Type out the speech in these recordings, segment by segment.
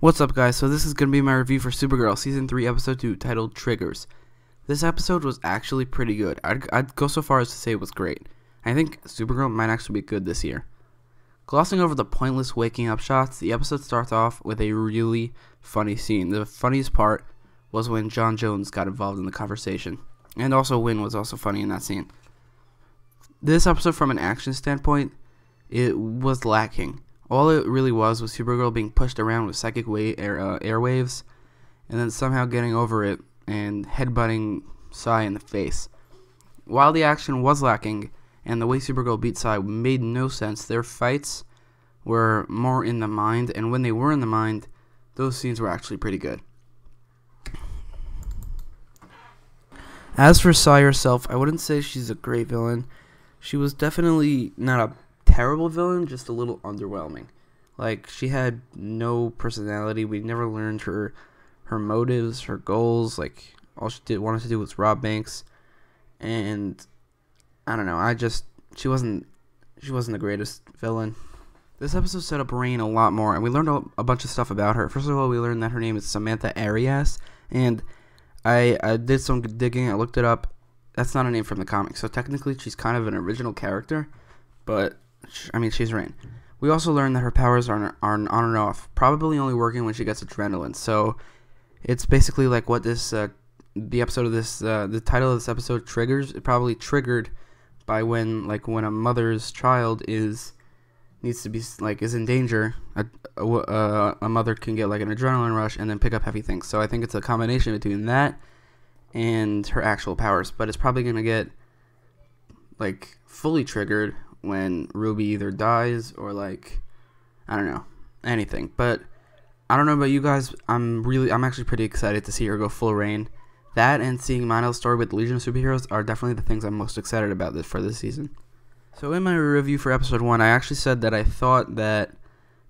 What's up, guys? So this is going to be my review for Supergirl Season 3 Episode 2 titled Triggers. This episode was actually pretty good. I'd go so far as to say it was great. I think Supergirl might actually be good this year. Glossing over the pointless waking up shots, the episode starts off with a really funny scene. The funniest part was when John Jones got involved in the conversation. And also Wynn was also funny in that scene. This episode, from an action standpoint, it was lacking. All it really was Supergirl being pushed around with psychic airwaves, and then somehow getting over it and headbutting Sai in the face. While the action was lacking, and the way Supergirl beat Sai made no sense, their fights were more in the mind, and when they were in the mind, those scenes were actually pretty good. As for Sai herself, I wouldn't say she's a great villain. She was definitely not a terrible villain, just a little underwhelming. Like, she had no personality. We never learned her motives, her goals. Like, all she wanted to do was rob banks, and I don't know. She wasn't the greatest villain. This episode set up Rain a lot more, and we learned a bunch of stuff about her. First of all, we learned that her name is Samantha Arias, and I did some digging. I looked it up. That's not a name from the comics, so technically she's kind of an original character, but I mean, she's Rain. We also learned that her powers are on and off, probably only working when she gets adrenaline. So it's basically like what this the title of this episode triggers. It probably triggered by when a mother's child is in danger. A mother can get like an adrenaline rush and then pick up heavy things. So I think it's a combination between that and her actual powers. But it's probably gonna get like fully triggered when Ruby either dies or I don't know, anything. But I don't know about you guys, I'm actually pretty excited to see her go full Rain. That and seeing Monel's story with the Legion of Superheroes are definitely the things I'm most excited about for this season. So in my review for episode 1, I actually said that I thought that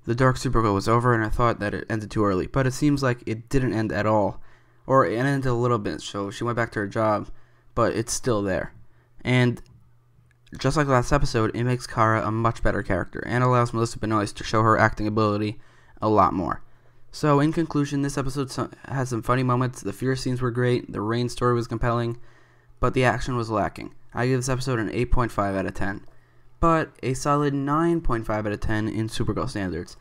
the Dark Supergirl was over and I thought that it ended too early, but it seems like it didn't end at all, or it ended a little bit. So she went back to her job, but it's still there. And just like last episode, it makes Kara a much better character and allows Melissa Benoist to show her acting ability a lot more. So in conclusion, this episode has some funny moments. The fear scenes were great, the Rain story was compelling, but the action was lacking. I give this episode an 8.5 out of 10, but a solid 9.5 out of 10 in Supergirl standards.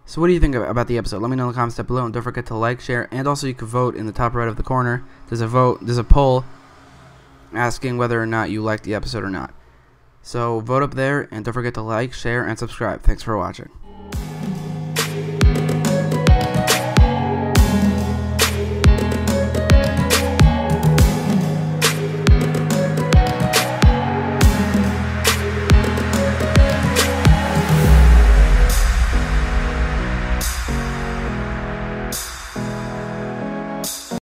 So what do you think about the episode? Let me know in the comments down below, and don't forget to like, share, and also you can vote in the top right of the corner. There's a poll asking whether or not you liked the episode or not. So vote up there, and don't forget to like, share, and subscribe. Thanks for watching.